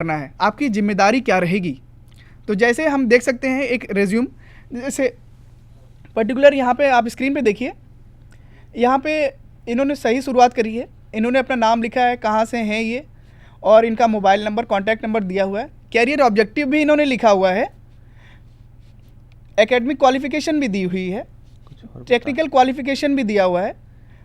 करना है, आपकी जिम्मेदारी क्या रहेगी। तो जैसे हम देख सकते हैं एक रेज्यूम, जैसे पर्टिकुलर यहाँ पे आप स्क्रीन पे देखिए, यहाँ पे इन्होंने सही शुरुआत करी है। इन्होंने अपना नाम लिखा है, कहाँ से हैं ये, और इनका मोबाइल नंबर, कॉन्टैक्ट नंबर दिया हुआ है। कैरियर ऑब्जेक्टिव भी इन्होंने लिखा हुआ है, एकेडमिक क्वालिफिकेशन भी दी हुई है, टेक्निकल क्वालिफिकेशन भी दिया हुआ है।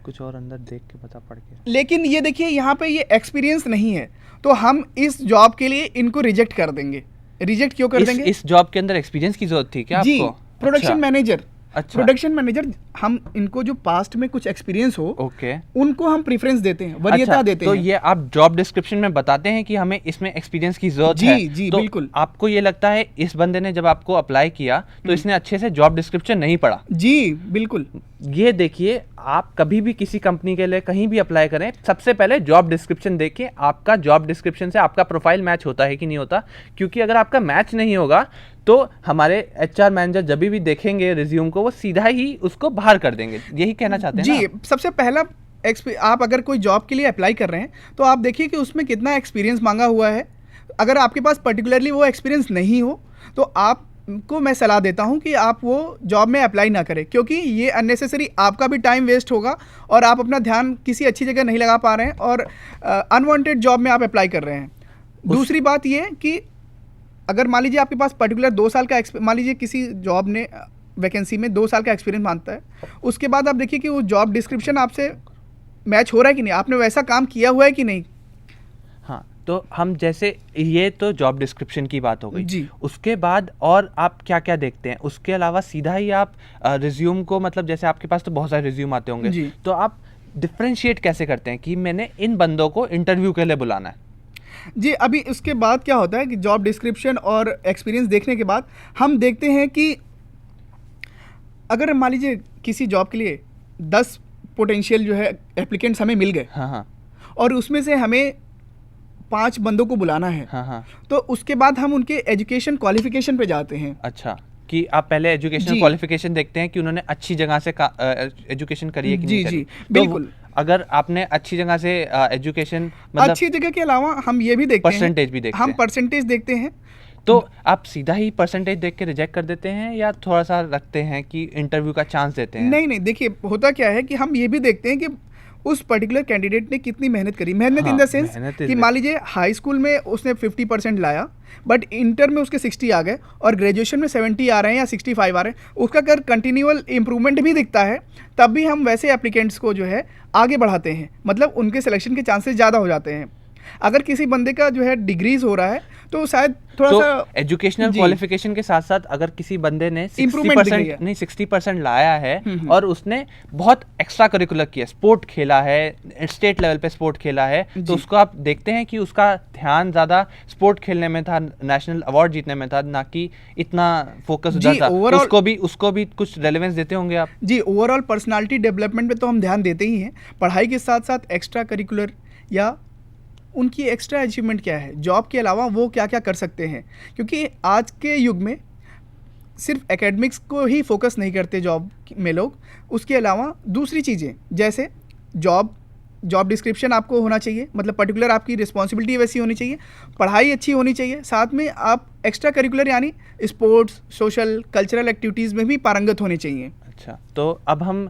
कुछ और अंदर देख के बता पढ़ के। लेकिन ये देखिए यहाँ पे ये एक्सपीरियंस नहीं है, तो हम इस जॉब के लिए इनको रिजेक्ट कर देंगे। रिजेक्ट क्यों कर देंगे? इस जॉब के अंदर एक्सपीरियंस की जरूरत थी क्या जी, आपको? Production manager. अच्छा। प्रोडक्शन मैनेजर, हम इनको जो पास्ट में कुछ एक्सपीरियंस हो, ओके, उनको हम प्रेफरेंस देते हैं, वरीयता अच्छा, देते तो हैं। ये आप जॉब डिस्क्रिप्शन में बताते हैं कि हमें इसमें एक्सपीरियंस की जरूरत जी, है। जी, तो बिल्कुल। आपको ये लगता है इस बंदे ने जब आपको अप्लाई किया तो इसने अच्छे से जॉब डिस्क्रिप्शन नहीं पढ़ा? जी, बिल्कुल। ये देखिए, आप कभी भी किसी कंपनी के लिए कहीं भी अप्लाई करें, सबसे पहले जॉब डिस्क्रिप्शन देखिए, आपका जॉब डिस्क्रिप्शन से आपका प्रोफाइल मैच होता है कि नहीं होता। क्योंकि अगर आपका मैच नहीं होगा तो हमारे एचआर मैनेजर जब भी देखेंगे रिज्यूम को, वो सीधा ही उसको बाहर कर देंगे। यही कहना चाहते हैं जी, ना? सबसे पहला आप अगर कोई जॉब के लिए अप्लाई कर रहे हैं तो आप देखिए कि उसमें कितना एक्सपीरियंस मांगा हुआ है। अगर आपके पास पर्टिकुलरली वो एक्सपीरियंस नहीं हो तो आपको मैं सलाह देता हूं कि आप वो जॉब में अप्लाई ना करें, क्योंकि ये अननेसेसरी आपका भी टाइम वेस्ट होगा और आप अपना ध्यान किसी अच्छी जगह नहीं लगा पा रहे हैं और अनवांटेड जॉब में आप अप्लाई कर रहे हैं। दूसरी बात ये कि अगर मान लीजिए आपके पास पर्टिकुलर 2 साल का मान लीजिए किसी जॉब ने वैकेंसी में 2 साल का एक्सपीरियंस मांगता है, उसके बाद आप देखिए कि वो जॉब डिस्क्रिप्शन आपसे मैच हो रहा है कि नहीं, आपने वैसा काम किया हुआ है कि नहीं। हाँ, तो हम जैसे ये तो जॉब डिस्क्रिप्शन की बात हो गई जी। उसके बाद और आप क्या क्या देखते हैं उसके अलावा? सीधा ही आप रिज्यूम को, मतलब जैसे आपके पास तो बहुत सारे रिज्यूम आते होंगे, जी। तो आप डिफ्रेंशिएट कैसे करते हैं कि मैंने इन बंदों को इंटरव्यू के लिए बुलाना है? जी, अभी उसके बाद क्या होता है कि जॉब डिस्क्रिप्शन और एक्सपीरियंस देखने के बाद हम देखते हैं कि अगर मान लीजिए किसी जॉब के लिए 10 पोटेंशियल जो है एप्लीकेंट्स हमें मिल गए, हाँ हाँ और उसमें से हमें 5 बंदों को बुलाना है, हाँ हाँ। तो उसके बाद हम उनके एजुकेशन क्वालिफिकेशन पे जाते हैं। अच्छा, कि आप पहले एजुकेशन जी। क्वालिफिकेशन देखते हैं कि उन्होंने अच्छी जगह से एजुकेशन करी है कि जी, नहीं जी, करी। तो बिल्कुल। अगर आपने अच्छी जगह से एजुकेशन, मतलब अच्छी जगह के अलावा हम ये भी देखते हैं, परसेंटेज भी देखते हम हैं। परसेंटेज देखते हैं। तो आप सीधा ही परसेंटेज देख के रिजेक्ट कर देते हैं या थोड़ा सा रखते हैं कि इंटरव्यू का चांस देते हैं? नहीं, नहीं, देखिए होता क्या है कि हम ये भी देखते हैं कि उस पर्टिकुलर कैंडिडेट ने कितनी मेहनत करी। मेहनत इन द सेंस कि मान लीजिए हाई स्कूल में उसने 50% लाया, बट इंटर में उसके 60 आ गए और ग्रेजुएशन में 70 आ रहे हैं या 65 आ रहे हैं, उसका अगर कंटिन्यूअल इम्प्रूवमेंट भी दिखता है तब भी हम वैसे एप्लीकेंट्स को जो है आगे बढ़ाते हैं, मतलब उनके सिलेक्शन के चांसेस ज़्यादा हो जाते हैं। अगर किसी बंदे का जो है डिग्रीज हो रहा है तो शायद थोड़ा सा एजुकेशनल क्वालिफिकेशन के साथ साथ अगर किसी बंदे ने 60% नहीं 60% लाया है और उसने बहुत एक्स्ट्रा करिकुलर किया, स्पोर्ट खेला है, स्टेट लेवल पे स्पोर्ट खेला है, तो उसको आप देखते हैं कि उसका ध्यान ज़्यादा स्पोर्ट खेलने में था, नेशनल अवार्ड जीतने में था, ना कि इतना फोकस उधर था। उसको भी कुछ रेलेवेंस देते होंगे आप? जी, ओवरऑल पर्सनालिटी डेवलपमेंट पे तो हम ध्यान देते ही हैं। पढ़ाई के साथ साथ एक्स्ट्रा करिकुलर या उनकी एक्स्ट्रा अचीवमेंट क्या है, जॉब के अलावा वो क्या क्या कर सकते हैं, क्योंकि आज के युग में सिर्फ एकेडमिक्स को ही फोकस नहीं करते जॉब में लोग, उसके अलावा दूसरी चीज़ें जैसे जॉब डिस्क्रिप्शन आपको होना चाहिए, मतलब पर्टिकुलर आपकी रिस्पॉन्सिबिलिटी वैसी होनी चाहिए, पढ़ाई अच्छी होनी चाहिए, साथ में आप एक्स्ट्रा करिकुलर यानी स्पोर्ट्स, सोशल, कल्चरल एक्टिविटीज़ में भी पारंगत होने चाहिए। अच्छा, तो अब हम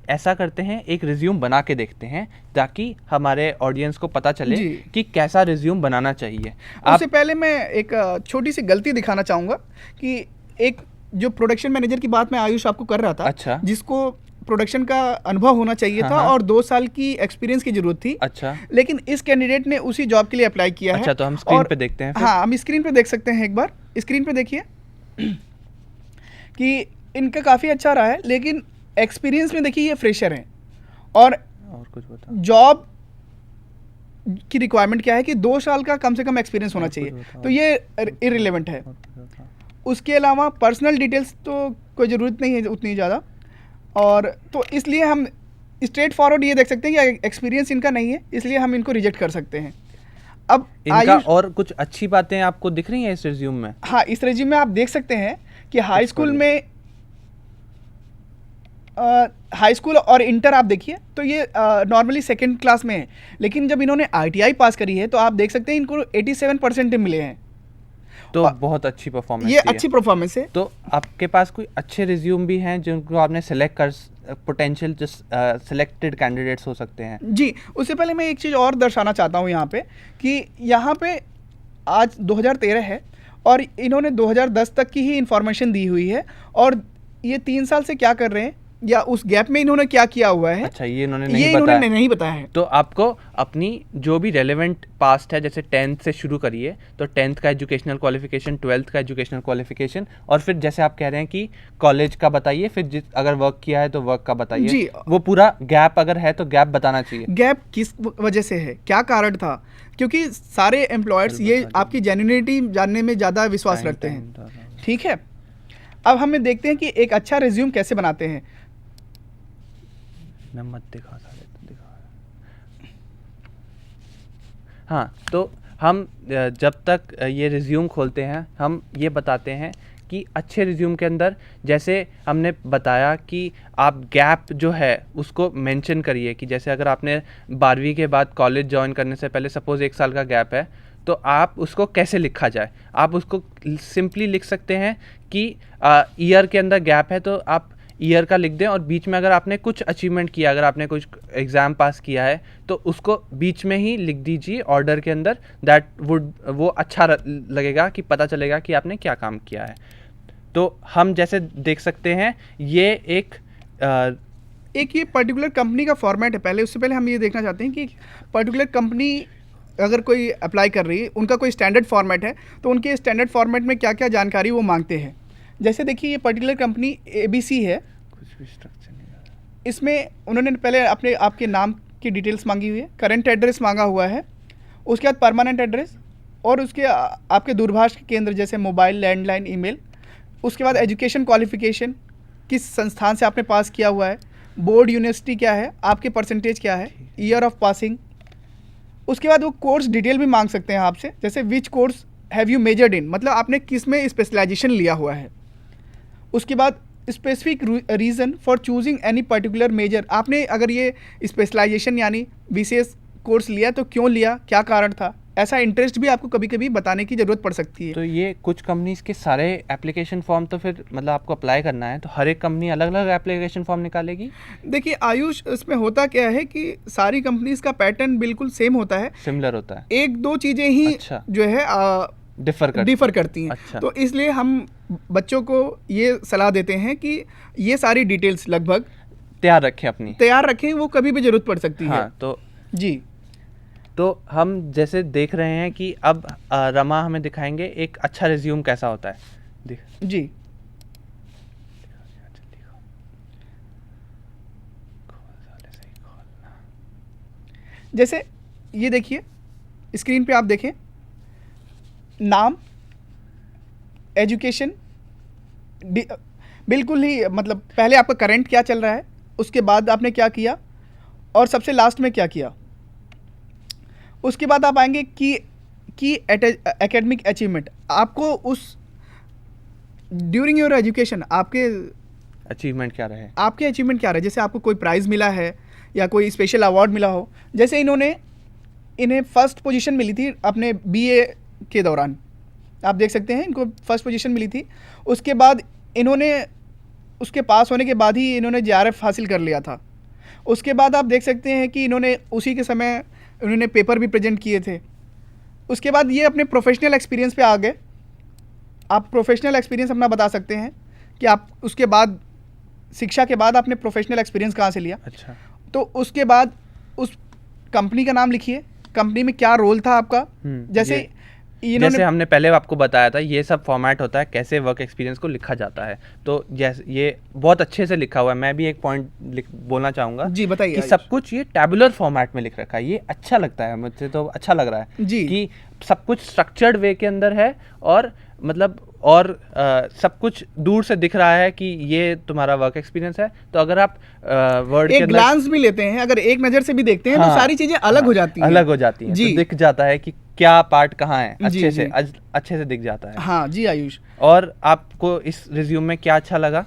ऐसा करते हैं, एक रिज्यूम बना के देखते हैं ताकि हमारे ऑडियंस को पता चले कि कैसा रिज्यूम बनाना चाहिए। उससे पहले मैं एक छोटी सी गलती दिखाना चाहूँगा कि एक जो प्रोडक्शन मैनेजर की बात मैं आयुष आपको कर रहा था, अच्छा, जिसको प्रोडक्शन का अनुभव होना चाहिए था और 2 साल की एक्सपीरियंस की जरूरत थी। अच्छा, लेकिन इस कैंडिडेट ने उसी जॉब के लिए अप्लाई किया है। अच्छा, तो हम स्क्रीन पे देखते हैं फिर? हाँ, हम स्क्रीन पे देख सकते हैं, एक बार स्क्रीन पे देखिए कि इनका काफ़ी अच्छा रहा है, लेकिन एक्सपीरियंस में देखिए ये फ्रेशर हैं और कुछ बता। जॉब की रिक्वायरमेंट क्या है कि 2 साल का कम से कम एक्सपीरियंस होना चाहिए, तो ये इररिलेवेंट है। उसके अलावा पर्सनल डिटेल्स तो कोई ज़रूरत नहीं है उतनी ज़्यादा, और तो इसलिए हम स्ट्रेट फॉरवर्ड ये देख सकते हैं कि एक्सपीरियंस इनका नहीं है, इसलिए हम इनको रिजेक्ट कर सकते हैं। अब इनका और कुछ अच्छी बातें आपको दिख रही हैं इस रिज्यूम में? हाँ, इस रिज्यूम में आप देख सकते हैं कि हाई स्कूल में हाई स्कूल और इंटर आप देखिए तो ये नॉर्मली सेकंड क्लास में है, लेकिन जब इन्होंने आईटीआई पास करी है तो आप देख सकते हैं इनको 87% मिले हैं। तो बहुत अच्छी परफॉर्मेंस, ये अच्छी परफॉर्मेंस है। तो आपके पास कोई अच्छे रिज्यूम भी हैं जिनको आपने सेलेक्ट कर, पोटेंशियल जो सिलेक्टेड कैंडिडेट्स हो सकते हैं? जी, उससे पहले मैं एक चीज़ और दर्शाना चाहता हूँ यहाँ पे कि यहाँ पे आज 2013 है और इन्होंने 2010 तक की ही इंफॉर्मेशन दी हुई है, और ये 3 साल से क्या कर रहे हैं या उस गैप में इन्होंने क्या किया हुआ है, अच्छा, ये इन्होंने नहीं बताया है। तो आपको अपनी जो भी रेलेवेंट पास्ट है, जैसे 10th से शुरू करिए, तो 10th का एजुकेशनल क्वालिफिकेशन, 12th का एजुकेशनल क्वालिफिकेशन, और फिर जैसे आप कह रहे हैं कि कॉलेज का बताइए, फिर अगर वर्क किया है तो वर्क का बताइए जी। वो पूरा गैप अगर है तो गैप बताना चाहिए। गैप किस वजह से है, क्या कारण था, क्योंकि सारे एम्प्लॉयर्स ये आपकी जेन्युइनिटी जानने में ज़्यादा विश्वास रखते हैं। ठीक है, अब हमें देखते हैं कि एक अच्छा रिज्यूम कैसे बनाते हैं। मत दिखा सारे, तो दिखा। हाँ, तो हम जब तक ये रिज्यूम खोलते हैं हम ये बताते हैं कि अच्छे रिज्यूम के अंदर जैसे हमने बताया कि आप गैप जो है उसको मेंशन करिए, कि जैसे अगर आपने 12वीं के बाद कॉलेज ज्वाइन करने से पहले सपोज़ 1 साल का गैप है, तो आप उसको कैसे लिखा जाए। आप उसको सिंपली लिख सकते हैं कि ईयर के अंदर गैप है तो आप ईयर का लिख दें, और बीच में अगर आपने कुछ अचीवमेंट किया, अगर आपने कुछ एग्ज़ाम पास किया है तो उसको बीच में ही लिख दीजिए ऑर्डर के अंदर। दैट वुड, वो अच्छा लगेगा कि पता चलेगा कि आपने क्या काम किया है। तो हम जैसे देख सकते हैं ये एक ये पर्टिकुलर कंपनी का फॉर्मेट है। पहले उससे पहले हम ये देखना चाहते हैं कि पर्टिकुलर कंपनी अगर कोई अप्लाई कर रही है, उनका कोई स्टैंडर्ड फॉर्मेट है, तो उनके स्टैंडर्ड फॉर्मेट में क्या क्या जानकारी वो मांगते हैं। जैसे देखिए ये पर्टिकुलर कंपनी ABC है, कुछ भी स्ट्रक्चर नहीं है इसमें उन्होंने पहले आपके नाम की डिटेल्स मांगी हुई है, करंट एड्रेस मांगा हुआ है, उसके बाद परमानेंट एड्रेस, और उसके आपके दूरभाष के केंद्र जैसे मोबाइल, लैंडलाइन, ईमेल, उसके बाद एजुकेशन क्वालिफिकेशन, किस संस्थान से आपने पास किया हुआ है, बोर्ड यूनिवर्सिटी क्या है, आपके परसेंटेज क्या है, ईयर ऑफ पासिंग। उसके बाद वो कोर्स डिटेल भी मांग सकते हैं आपसे, जैसे which course have you measured in, मतलब आपने किस में स्पेशलाइजेशन लिया हुआ है। उसके बाद specific reason for choosing any particular major, आपने अगर ये स्पेशलाइजेशन यानी विशेष कोर्स लिया तो क्यों लिया, क्या कारण था, ऐसा इंटरेस्ट भी आपको कभी कभी बताने की ज़रूरत पड़ सकती है। तो ये कुछ कंपनीज के सारे एप्लीकेशन फॉर्म तो फिर मतलब आपको अप्लाई करना है तो हर एक कंपनी अलग अलग एप्लीकेशन फॉर्म निकालेगी। देखिए आयुष, इसमें होता क्या है कि सारी कंपनीज का पैटर्न बिल्कुल सेम होता है, सिमिलर होता है, एक दो चीज़ें ही अच्छा, जो है डिफर करती हैं। अच्छा। तो इसलिए हम बच्चों को ये सलाह देते हैं कि ये सारी डिटेल्स लगभग तैयार रखें, वो कभी भी ज़रूरत पड़ सकती है। तो जी, तो हम जैसे देख रहे हैं कि अब रमा हमें दिखाएंगे एक अच्छा रिज्यूम कैसा होता है। जी, जैसे ये देखिए स्क्रीन पे आप देखें, नाम, एजुकेशन, बिल्कुल ही मतलब पहले आपका करंट क्या चल रहा है, उसके बाद आपने क्या किया, और सबसे लास्ट में क्या किया। उसके बाद आप आएंगे कि एकेडमिक अचीवमेंट, आपको उस ड्यूरिंग योर एजुकेशन आपके अचीवमेंट क्या रहे, जैसे आपको कोई प्राइज़ मिला है या कोई स्पेशल अवार्ड मिला हो। जैसे इन्हें फर्स्ट पोजीशन मिली थी अपने BA के दौरान, आप देख सकते हैं इनको फर्स्ट पोजीशन मिली थी। उसके बाद इन्होंने उसके पास होने के बाद ही इन्होंने JRF हासिल कर लिया था। उसके बाद आप देख सकते हैं कि इन्होंने उसी के समय उन्होंने पेपर भी प्रेजेंट किए थे। उसके बाद ये अपने प्रोफेशनल एक्सपीरियंस पे आ गए। आप प्रोफेशनल एक्सपीरियंस अपना बता सकते हैं कि आप उसके बाद शिक्षा के बाद आपने प्रोफेशनल एक्सपीरियंस कहाँ से लिया। अच्छा, तो उसके बाद उस कंपनी का नाम लिखिए, कंपनी में क्या रोल था आपका। जैसे हमने पहले आपको बताया था ये सब फॉर्मेट होता है कैसे वर्क एक्सपीरियंस को लिखा जाता है। तो जैसे ये बहुत अच्छे से लिखा हुआ है। मैं भी एक पॉइंट बोलना चाहूँगा जी, बताइए। कि सब कुछ ये टैबुलर फॉर्मेट में लिख रखा है, ये अच्छा लगता है, मुझे तो अच्छा लग रहा है जी कि सब कुछ स्ट्रक्चर्ड वे के अंदर है, और मतलब और सब कुछ दूर से दिख रहा है कि ये तुम्हारा वर्क एक्सपीरियंस है। तो अगर आप वर्ड के अंदर ग्लांस भी लेते हैं, अगर एक नज़र से भी देखते हैं, तो सारी चीज़ें अलग हो जाती हैं जी, तो दिख जाता है कि क्या पार्ट कहाँ है, अच्छे से दिख जाता है। हाँ जी आयुष। और आपको इस रिज्यूम में क्या अच्छा लगा?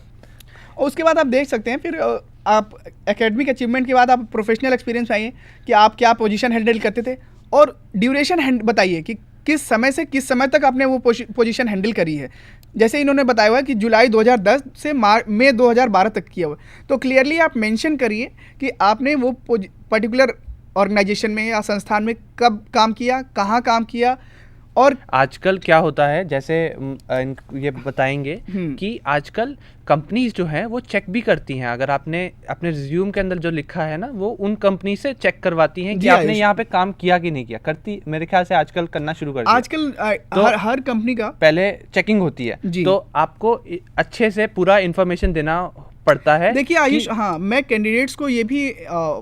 और उसके बाद आप देख सकते हैं फिर आप एकेडमिक अचीवमेंट के बाद आप प्रोफेशनल एक्सपीरियंस आइए कि आप क्या पोजीशन हैंडल करते थे, और ड्यूरेशन बताइए कि किस समय से किस समय तक आपने वो पोजीशन हैंडल करी है। जैसे इन्होंने बताया हुआ है कि जुलाई 2010 से मई 2012 तक किया हुआ, तो क्लियरली आप मेंशन करिए कि आपने वो पर्टिकुलर ऑर्गेनाइजेशन में या संस्थान में कब काम किया, कहाँ काम किया। और आजकल क्या होता है, जैसे ये बताएंगे कि आजकल कंपनीज जो हैं वो चेक भी करती हैं, अगर आपने अपने रिज्यूम के अंदर जो लिखा है ना वो उन कंपनी से चेक करवाती हैं कि आपने यहाँ पे काम किया कि नहीं किया। करती, मेरे ख्याल से आजकल करना शुरू कर दिया। आजकल तो हर कंपनी का पहले चेकिंग होती है, तो आपको अच्छे से पूरा इन्फॉर्मेशन देना पड़ता है। देखिए आयुष, हाँ, मैं कैंडिडेट्स को ये भी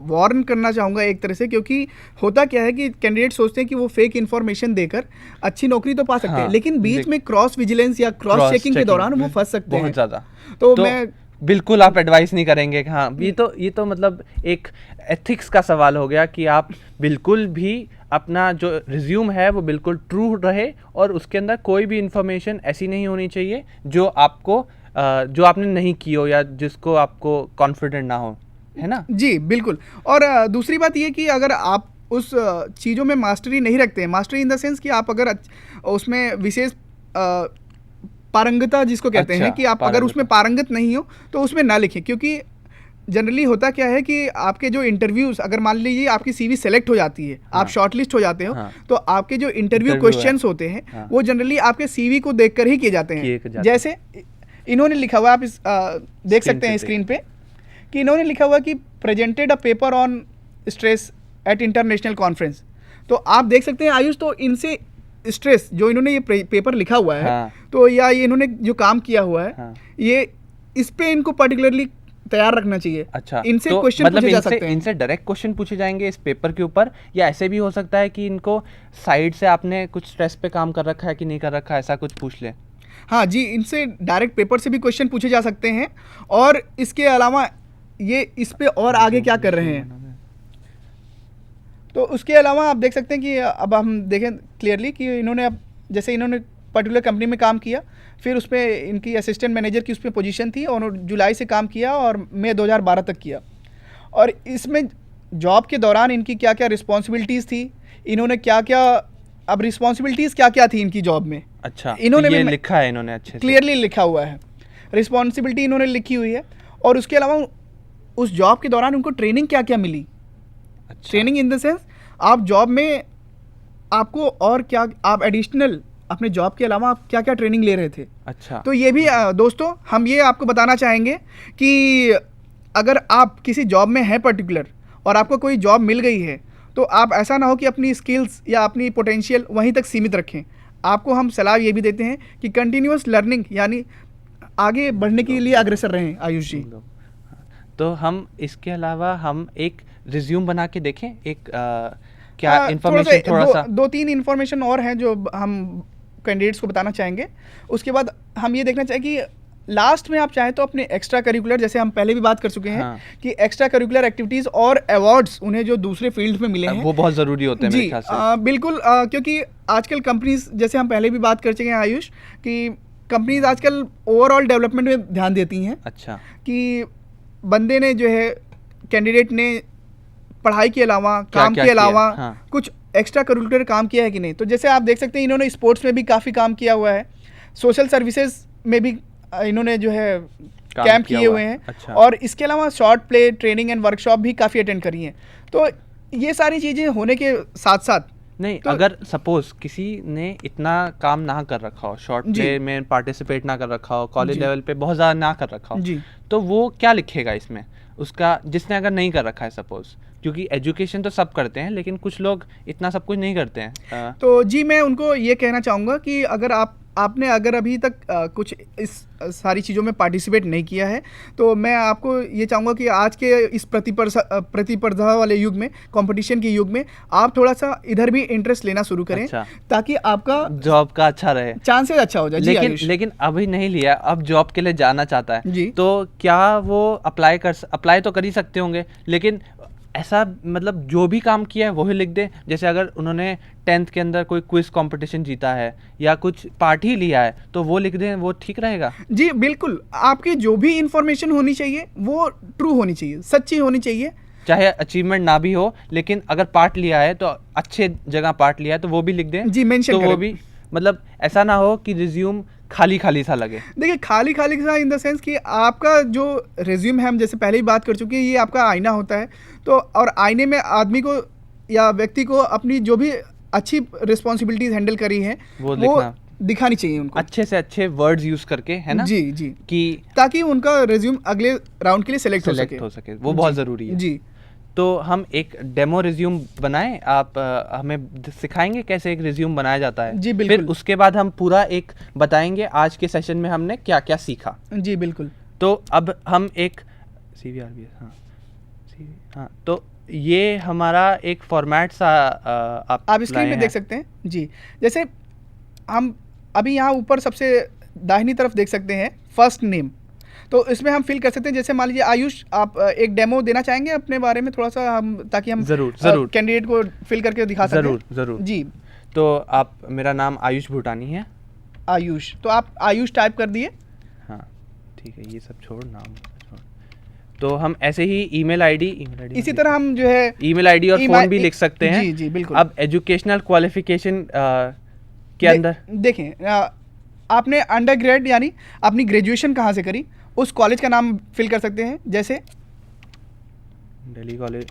वार्न करना चाहूँगा एक तरह से, क्योंकि होता क्या है कि कैंडिडेट सोचते हैं कि वो फेक इन्फॉर्मेशन देकर अच्छी नौकरी तो पा सकते हैं, लेकिन बीच में क्रॉस विजिलेंस या क्रॉस चेकिंग के दौरान वो फंस सकते हैं बहुत ज़्यादा। तो मैं बिल्कुल आप एडवाइस नहीं करेंगे। हाँ, ये तो मतलब एक एथिक्स का सवाल हो गया कि आप बिल्कुल भी अपना जो रिज्यूम है वो बिल्कुल ट्रू रहे, और उसके अंदर कोई भी इंफॉर्मेशन ऐसी नहीं होनी चाहिए जो आपने नहीं की हो या जिसको आपको कॉन्फिडेंट ना हो, है ना? जी बिल्कुल। और दूसरी बात ये कि अगर आप उस चीज़ों में मास्टरी नहीं रखते हैं, मास्टरी इन द सेंस कि आप अगर उसमें विशेष पारंगता जिसको कहते हैं कि आप अगर उसमें पारंगत नहीं हो तो उसमें ना लिखें, क्योंकि जनरली होता क्या है कि आपके जो इंटरव्यूज, अगर मान लीजिए आपकी सीवी सेलेक्ट हो जाती है, आप शॉर्टलिस्ट हो जाते हो, तो आपके जो इंटरव्यू क्वेश्चंस होते हैं वो जनरली आपके सीवी को देखकर ही किए जाते हैं। जैसे इन्होंने लिखा हुआ, आप देख सकते हैं स्क्रीन पे कि इन्होंने लिखा हुआ कि presented a paper on stress eight international conference. तो आप देख सकते हैं आयुष, तो इनसे स्ट्रेस जो इन्होंने ये पेपर लिखा हुआ है, तो या ये इन्होंने जो काम किया हुआ है, ये इस पे इनको पर्टिकुलरली तैयार रखना चाहिए। अच्छा, इनसे तो क्वेश्चन मतलब पूछे जा सकते हैं। इनसे डायरेक्ट क्वेश्चन पूछे जाएंगे इस पेपर के ऊपर, या ऐसे भी हो सकता है कि इनको साइड से आपने कुछ स्ट्रेस पे काम कर रखा है कि नहीं कर रखा है, ऐसा कुछ पूछ ले? हाँ जी, इनसे डायरेक्ट पेपर से भी क्वेश्चन पूछे जा सकते हैं, और इसके अलावा ये इस पे और आगे क्या कर रहे हैं, तो उसके अलावा आप देख सकते हैं कि अब हम देखें क्लियरली कि इन्होंने अब जैसे इन्होंने पर्टिकुलर कंपनी में काम किया, फिर उस पर इनकी असिस्टेंट मैनेजर की उस पर पोजीशन थी, और जुलाई से काम किया और मई 2012 तक किया। और इसमें जॉब के दौरान इनकी क्या क्या रिस्पॉन्सिबिलिटीज़ थी, इन्होंने क्या क्या, अब रिस्पॉन्सिबिलिटीज़ क्या क्या थी इनकी जॉब में। अच्छा, इन्होंने ये लिखा है, इन्होंने अच्छे से क्लियरली लिखा हुआ है, रिस्पॉन्सिबिलिटी इन्होंने लिखी हुई है। और उसके अलावा उस जॉब के दौरान उनको ट्रेनिंग क्या क्या मिली। अच्छा। ट्रेनिंग इन द सेंस आप जॉब में आपको और क्या, आप एडिशनल अपने जॉब के अलावा आप क्या क्या ट्रेनिंग ले रहे थे। अच्छा, तो ये भी दोस्तों हम ये आपको बताना चाहेंगे कि अगर आप किसी जॉब में हैं पर्टिकुलर और आपको कोई जॉब मिल गई है, तो आप ऐसा ना हो कि अपनी स्किल्स या अपनी पोटेंशियल वहीं तक सीमित रखें। आपको हम सलाह ये भी देते हैं कि कंटिन्यूअस लर्निंग यानी आगे बढ़ने के लिए अग्रसर रहें आयुष जी। तो हम इसके अलावा हम एक रिज्यूम बना के देखें, एक क्या इन्फॉर्मेशन थोड़ा सा दो तीन इन्फॉर्मेशन और हैं जो हम कैंडिडेट्स को बताना चाहेंगे। उसके बाद हम ये देखना चाहेंगे कि लास्ट में आप चाहें तो अपने एक्स्ट्रा करिकुलर, जैसे हम पहले भी बात कर चुके हैं कि एक्स्ट्रा करिकुलर एक्टिविटीज़ और अवार्ड्स उन्हें जो दूसरे फील्ड में मिले हैं वो बहुत ज़रूरी होते हैं मेरे ख्याल से। बिल्कुल, क्योंकि आजकल कंपनीज, जैसे हम पहले भी बात कर चुके हैं आयुष, कि कंपनीज आजकल ओवरऑल डेवलपमेंट में ध्यान देती हैं। अच्छा, कि बंदे ने जो है, कैंडिडेट ने पढ़ाई के अलावा, काम के अलावा कुछ एक्स्ट्रा करिकुलर काम किया है कि नहीं। तो जैसे आप देख सकते हैं इन्होंने स्पोर्ट्स में भी काफ़ी काम किया हुआ है, सोशल सर्विसेज में भी इन्होंने जो है कैंप किए हुए हैं। अच्छा। और इसके अलावा short play training and workshop भी काफ़ी अटेंड करी हैं। तो ये सारी चीज़ें होने के साथ साथ नहीं, तो अगर सपोज किसी ने इतना काम ना कर रखा हो, शॉर्ट प्ले में पार्टिसिपेट ना कर रखा हो, कॉलेज लेवल पे बहुत ज़्यादा ना कर रखा हो, तो वो क्या लिखेगा इसमें उसका, जिसने अगर नहीं कर रखा है सपोज, क्योंकि एजुकेशन तो सब करते हैं लेकिन कुछ लोग इतना सब कुछ नहीं करते हैं। तो जी मैं उनको ये कहना चाहूँगा कि अगर आपने अगर अभी तक कुछ इस सारी चीज़ों में पार्टिसिपेट नहीं किया है, तो मैं आपको ये चाहूँगा कि आज के इस प्रतिस्पर्धा वाले युग में, कंपटीशन के युग में, आप थोड़ा सा इधर भी इंटरेस्ट लेना शुरू करें। अच्छा। ताकि आपका जॉब का अच्छा रहे, चांसेस अच्छा हो जाए। लेकिन अभी नहीं लिया, अब जॉब के लिए जाना चाहता है जी, तो क्या वो अप्लाई तो कर ही सकते होंगे, लेकिन ऐसा मतलब जो भी काम किया है वही लिख दें। जैसे अगर उन्होंने 10th के अंदर कोई क्विज कंपटीशन जीता है या कुछ पार्ट ही लिया है तो वो लिख दें, वो ठीक रहेगा? जी बिल्कुल, आपकी जो भी इंफॉर्मेशन होनी चाहिए वो ट्रू होनी चाहिए, सच्ची होनी चाहिए। चाहे अचीवमेंट ना भी हो, लेकिन अगर पार्ट लिया है तो अच्छे जगह पार्ट लिया है तो वो भी लिख दें। जी मेंशन तो करें। वो भी मतलब ऐसा ना हो कि रिज्यूम खाली खाली सा लगे। देखिए खाली खाली सा इन द सेंस कि आपका जो रिज्यूम है, हम जैसे पहले ही बात कर चुके हैं, ये आपका आईना होता है। तो और आईने में आदमी को या व्यक्ति को अपनी जो भी अच्छी रिस्पॉन्सिबिलिटीज हैंडल करी है वो दिखानी चाहिए उनको, अच्छे से अच्छे वर्ड्स यूज करके, है ना? जी जी, कि ताकि उनका रिज्यूम अगले राउंड के लिए सिलेक्ट हो सके। वो बहुत ज़रूरी है जी। तो हम एक डेमो रिज्यूम बनाएं, आप हमें सिखाएंगे कैसे एक रिज्यूम बनाया जाता है? जी बिल्कुल। फिर उसके बाद हम पूरा एक बताएंगे आज के सेशन में हमने क्या क्या सीखा। जी बिल्कुल। तो अब हम एक CVRBS, हाँ, तो ये हमारा एक फॉर्मेट सा आप स्क्रीन पे देख सकते हैं। जी, जैसे हम अभी यहाँ ऊपर सबसे दाहिनी तरफ देख सकते हैं फर्स्ट नेम, तो इसमें हम फिल कर सकते हैं। जैसे मान लीजिए आयुष, आप एक डेमो देना चाहेंगे अपने बारे में थोड़ा सा, हम ताकि हम जरूर कैंडिडेट को फिल करके दिखा सकें। जरूर जी। तो आप, मेरा नाम आयुष भूटानी है। आयुष, तो आप आयुष टाइप कर दिए। हाँ ठीक है, ये सब छोड़, नाम छोड़। तो हम ऐसे ही ईमेल आईडी इसी तरह हम जो है ईमेल आईडी और फोन भी लिख सकते हैं। जी जी बिल्कुल। अब एजुकेशनल क्वालिफिकेशन के अंदर देखें, आपने अंडर ग्रेड यानी अपनी ग्रेजुएशन कहाँ से करी, उस कॉलेज का नाम फिल कर सकते हैं। जैसे दिल्ली कॉलेज,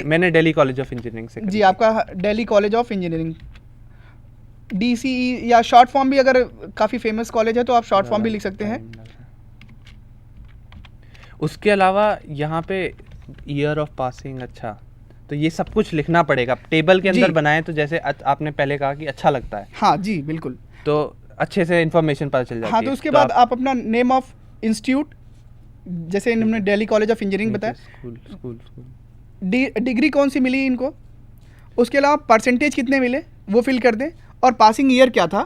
मैंने दिल्ली कॉलेज ऑफ इंजीनियरिंग से करी। जी, आपका Delhi college of engineering, DCE, या शॉर्ट फॉर्म भी अगर काफ़ी फेमस कॉलेज है तो आप शॉर्ट फॉर्म भी लिख सकते हैं। उसके अलावा यहाँ पे ईयर ऑफ पासिंग, अच्छा, तो ये सब कुछ लिखना पड़ेगा। टेबल के अंदर बनाएं तो जैसे आपने पहले कहा कि अच्छा लगता है। हाँ जी बिल्कुल, तो अच्छे से इन्फॉर्मेशन पता चल जाती है। हाँ, तो उसके बाद आप अपना नेम ऑफ इंस्टीट्यूट, जैसे इन्होंने दिल्ली कॉलेज ऑफ इंजीनियरिंग बताया, स्कूल डिग्री कौन सी मिली इनको, उसके अलावा परसेंटेज कितने मिले वो फिल कर दें, और पासिंग ईयर क्या था।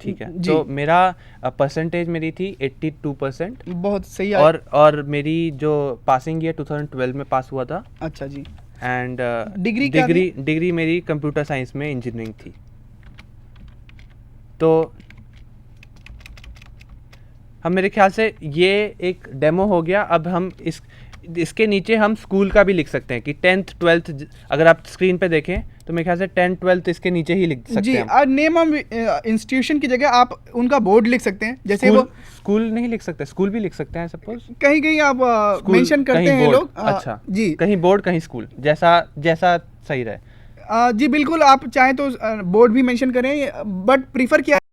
ठीक है, तो मेरा परसेंटेज मेरी थी 82%। बहुत सही। और मेरी जो पासिंग ईयर 2012 में पास हुआ था। अच्छा जी। एंड डिग्री मेरी कंप्यूटर साइंस में इंजीनियरिंग थी। तो हम, मेरे ख्याल से ये एक डेमो हो गया। अब हम इसके नीचे हम स्कूल का भी लिख सकते हैं कि 10th 12th, अगर आप स्क्रीन पे देखें तो मेरे ख्याल से 10th 12th इसके नीचे ही लिख सकते हैं। जी, नेम ऑफ इंस्टीट्यूशन की जगह आप उनका बोर्ड लिख सकते हैं। जैसे वो स्कूल नहीं लिख सकते, स्कूल भी लिख सकते हैं सपोज। कहीं कहीं आप मेंशन करते हैं लोग। अच्छा जी, कहीं बोर्ड कहीं स्कूल, जैसा सही रहे। जी बिल्कुल, आप चाहें तो बोर्ड भी मेंशन करें, बट प्रीफर किया